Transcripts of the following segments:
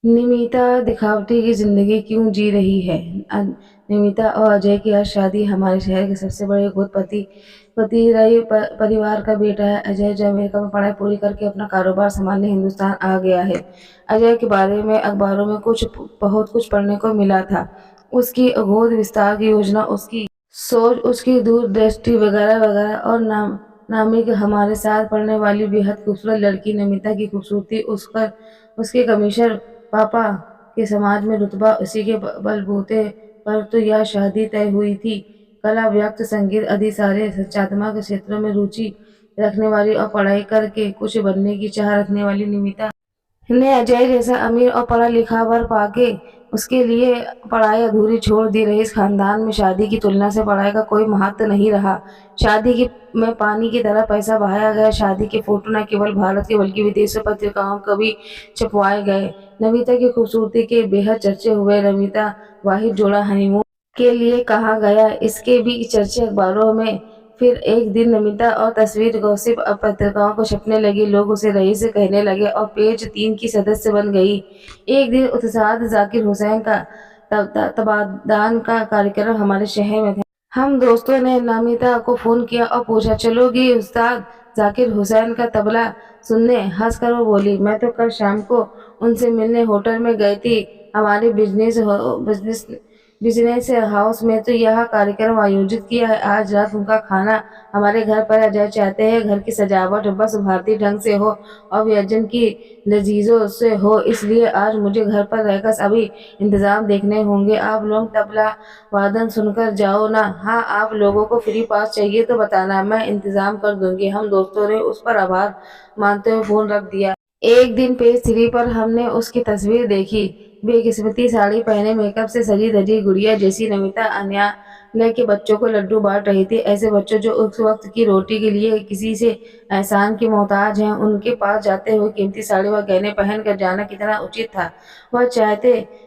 निमिता दिखावटी की ज़िंदगी क्यों जी रही है? निमिता और अजय की आज शादी। हमारे शहर के सबसे बड़े उद्योगपति पति रही परिवार का बेटा है अजय, जो अमेरिका में पढ़ाई पूरी करके अपना कारोबार संभालने हिंदुस्तान आ गया है। अजय के बारे में अखबारों में बहुत कुछ पढ़ने को मिला था। उसकी अगोद विस्तार की योजना, उसकी सोच, उसकी दूरदृष्टि वगैरह वगैरह। और नामी के हमारे साथ पढ़ने वाली बेहद खूबसूरत लड़की नमिता की खूबसूरती, उसके कमीशन पापा के समाज में रुतबा, उसी के बलबूते पर तो यह शादी तय हुई थी। कला, व्यक्त, संगीत आदि सारे रचनात्मक क्षेत्रों में रुचि रखने वाली और पढ़ाई करके कुछ बनने की चाह रखने वाली निमिता ने अजय जैसा अमीर और पढ़ा लिखा वर पाके उसके लिए पढ़ाई अधूरी छोड़ दी रही। इस खानदान में शादी की तुलना से पढ़ाई का कोई महत्व नहीं रहा। शादी की में पानी की तरह पैसा बहाया गया। शादी के फोटो न केवल भारत के बल्कि विदेशी पत्रिकाओं को भी छपवाए गए। नमिता की खूबसूरती के बेहद चर्चे हुए। नमिता वाहिद जोड़ा हनीमून के लिए कहा गया, इसके भी चर्चे अखबारों में। फिर एक दिन नमिता और तस्वीर गॉसिप अब पत्रिकाओं को छपने लगी। लोग उसे रईस कहने लगे और पेज 3 की सदस्य बन गई। एक दिन उस्ताद जाकिर हुसैन का तबादान का कार्यक्रम हमारे शहर में था। हम दोस्तों ने नमिता को फोन किया और पूछा, चलोगी उस्ताद जाकिर हुसैन का तबला सुनने? हंसकर वो बोली, मैं तो कल शाम को उनसे मिलने होटल में गई थी। हमारे बिजनेस बिजनेस हाउस में तो यह कार्यक्रम आयोजित किया है। आज रात उनका खाना हमारे घर पर अजय चाहते हैं। घर की सजावट बस भारतीय ढंग से हो और व्यंजन की लजीजों से हो, इसलिए आज मुझे घर पर रहकर सभी इंतजाम देखने होंगे। आप लोग तबला वादन सुनकर जाओ ना। हाँ, आप लोगों को फ्री पास चाहिए तो बताना, मैं इंतजाम कर दूंगी। हम दोस्तों ने उस पर आभार मानते हुए फोन रख दिया। एक दिन पेज 3 पर हमने उसकी तस्वीर देखी। बेकिस्मती साड़ी पहने, मेकअप से सजी धजी गुड़िया जैसी नमिता अन्यालय के बच्चों को लड्डू बांट रही थी। ऐसे बच्चों जो उस वक्त की रोटी के लिए किसी से एहसान के मोहताज हैं, उनके पास जाते हुए कीमती साड़ी व गहने पहन कर जाना कितना उचित था। वह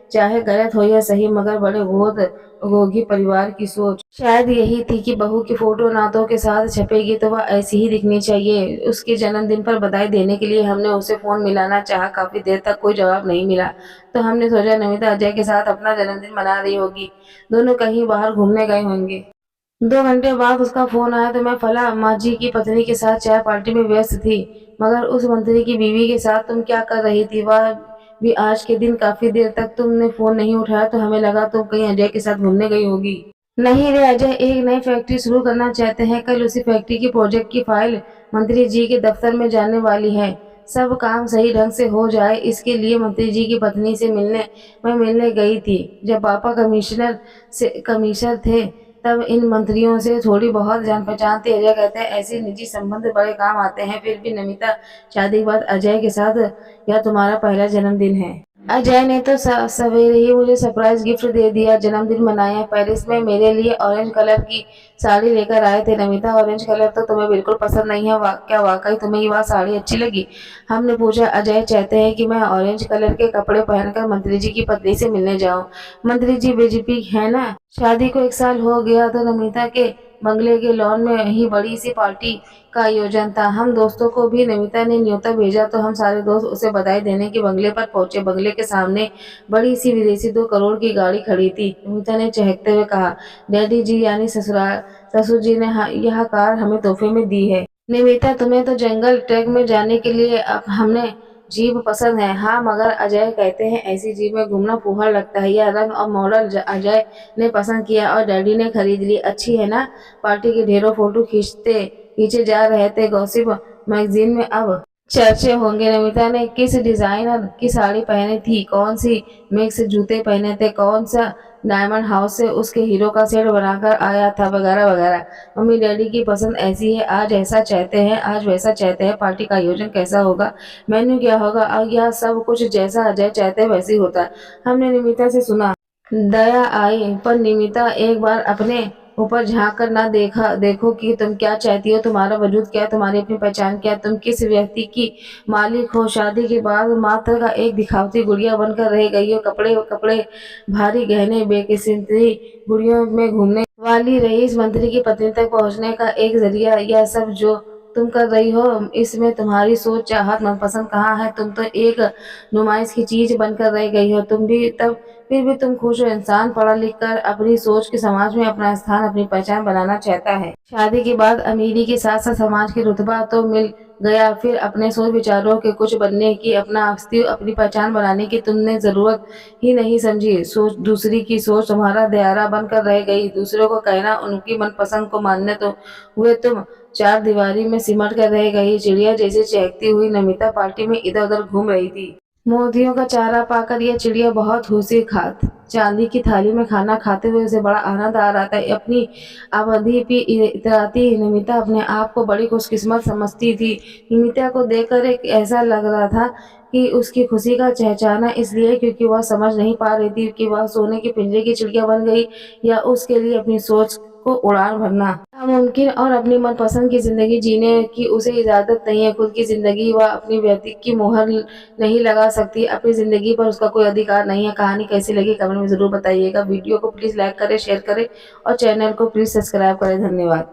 चाहे गलत हो या सही, मगर बड़े बोध होगी परिवार की सोच शायद यही थी कि बहू की फोटो नातों के साथ छपेगी तो वह ऐसी ही दिखनी चाहिए। उसके जन्मदिन पर बधाई देने के लिए हमने उसे फोन मिलाना चाहा। काफी देर तक कोई जवाब नहीं मिला, तो हमने सोचा नमिता अजय के साथ अपना जन्मदिन मना रही होगी। दोनों कहीं बाहर घूमने गए होंगे। 2 घंटे बाद उसका फोन आया तो मैं फला अम्मा जी की पत्नी के साथ चाय पार्टी में व्यस्त थी। मगर उस मंत्री की बीवी के साथ तुम क्या कर रही थी? वह भी आज के दिन काफी देर तक तुमने फोन नहीं उठाया, तो हमें लगा तुम कहीं अजय के साथ घूमने गई होगी। नहीं रे अजय एक नई फैक्ट्री शुरू करना चाहते हैं। कल उसी फैक्ट्री की प्रोजेक्ट की फाइल मंत्री जी के दफ्तर में जाने वाली है। सब काम सही ढंग से हो जाए, इसके लिए मंत्री जी की पत्नी से मैं मिलने गई थी। जब पापा कमिश्नर थे तब इन मंत्रियों से थोड़ी बहुत जान पहचान थी। अजय कहते हैं ऐसे निजी संबंध बड़े काम आते हैं। फिर भी नमिता, शादी के बाद अजय के साथ यह तुम्हारा पहला जन्मदिन है। अजय ने तो सवेरे ही मुझे सरप्राइज गिफ्ट दे दिया। जन्मदिन मनाया पेरिस में। मेरे लिए ऑरेंज कलर की साड़ी लेकर आए थे। नमिता, ऑरेंज कलर तो तुम्हें बिल्कुल पसंद नहीं है। क्या वाकई तुम्हें ये बात साड़ी अच्छी लगी? हमने पूछा। अजय चाहते हैं कि मैं ऑरेंज कलर के कपड़े पहनकर मंत्री जी की पत्नी से मिलने जाऊं। मंत्री जी बीजेपी है ना। शादी को 1 साल हो गया तो नमिता के बंगले के लॉन में ही बड़ी सी पार्टी का आयोजन था। हम दोस्तों को भी नमिता ने न्योता भेजा तो हम सारे दोस्त उसे बधाई देने के बंगले पर पहुंचे। बंगले के सामने बड़ी सी विदेशी 2 करोड़ की गाड़ी खड़ी थी। नमिता ने चहकते हुए कहा, डैडी जी यानी ससुर जी ने यह कार हमें तोहफे में दी है। निमिता, तुम्हें तो जंगल ट्रैक में जाने के लिए अब हमने जीप पसंद है। हाँ, मगर अजय कहते हैं ऐसी जीप में घूमना फुहर लगता है। यह रंग और मॉडल अजय ने पसंद किया और डैडी ने खरीद ली। अच्छी है ना? पार्टी के ढेरों फोटो खींचे जा रहे थे। गॉसिप मैगजीन में अब चर्चे होंगे। नमिता ने किस डिजाइनर की साड़ी पहनी थी, कौन सी मिक्स जूते पहने थे, कौन सा डायमंड हाउस से उसके हीरो का सेट बनाकर आया था, वगैरह वगैरह। मम्मी डैडी की पसंद ऐसी है, आज ऐसा चाहते हैं, आज वैसा चाहते हैं। पार्टी का आयोजन कैसा होगा, मेन्यू क्या होगा, और यह सब कुछ जैसा अजय चाहते हैं वैसे ही होता है। हमने निमिता से सुना। दया आई, पर निमिता एक बार अपने ऊपर झांक कर ना देखो कि तुम क्या चाहती हो, तुम्हारा वजूद क्या है, तुम्हारी अपनी पहचान क्या है, तुम किस व्यक्ति की मालिक हो। शादी के बाद मात्र का एक दिखावती गुड़िया बनकर रह गई हो। कपड़े कपड़े भारी गहने बेकिस्मती गुड़ियों में घूमने वाली रईस मंत्री की पत्नी तक पहुंचने का एक जरिया, यह सब जो तुम कर रही हो, इसमें तुम्हारी सोच, चाहत, मनपसंद कहाँ है? तुम तो एक नुमाइश की चीज़ बनकर रह गई हो। तुम भी तब फिर भी तुम खुश हो। इंसान पढ़ लिख कर अपनी सोच के समाज में अपना स्थान, अपनी पहचान बनाना चाहता है। शादी के बाद अमीरी के साथ-साथ समाज की रुतबा तो मिल गया, फिर अपने सोच विचारों के कुछ बनने की, अपना अस्तित्व, अपनी पहचान बनाने की तुमने ज़रूरत ही नहीं समझी। सोच दूसरी की सोच तुम्हारा दायरा बनकर रह गई। दूसरों को कहना, उनकी मनपसंद को मानने तो हुए तुम। चार दीवारी में सिमट कर रह गई। चिड़िया जैसे चहकती हुई नमिता पार्टी में इधर-उधर घूम रही थी। मोतियों का चारा पाकर यह चिड़िया बहुत हुसी खात। चांदी की थाली में खाना खाते हुए उसे बड़ा आनंद आ रहा था। अपनी अवधि पे इतराती नमिता अपने आप को बड़ी खुशकिस्मत समझती थी। नमिता को देखकर एक ऐसा लग रहा था कि उसकी खुशी का चहचहाना इसलिए क्योंकि वह समझ नहीं पा रही थी कि वह सोने के पिंजरे की चिड़िया बन गई या उसके लिए अपनी सोच को उड़ान भरना नामुमकिन और अपनी मनपसंद की ज़िंदगी जीने की उसे इजाज़त नहीं है। खुद की ज़िंदगी वह अपनी व्यक्ति की मुहर नहीं लगा सकती। अपनी ज़िंदगी पर उसका कोई अधिकार नहीं है। कहानी कैसी लगी कमेंट में ज़रूर बताइएगा। वीडियो को प्लीज़ लाइक करें, शेयर करें और चैनल को प्लीज़ सब्सक्राइब करें। धन्यवाद।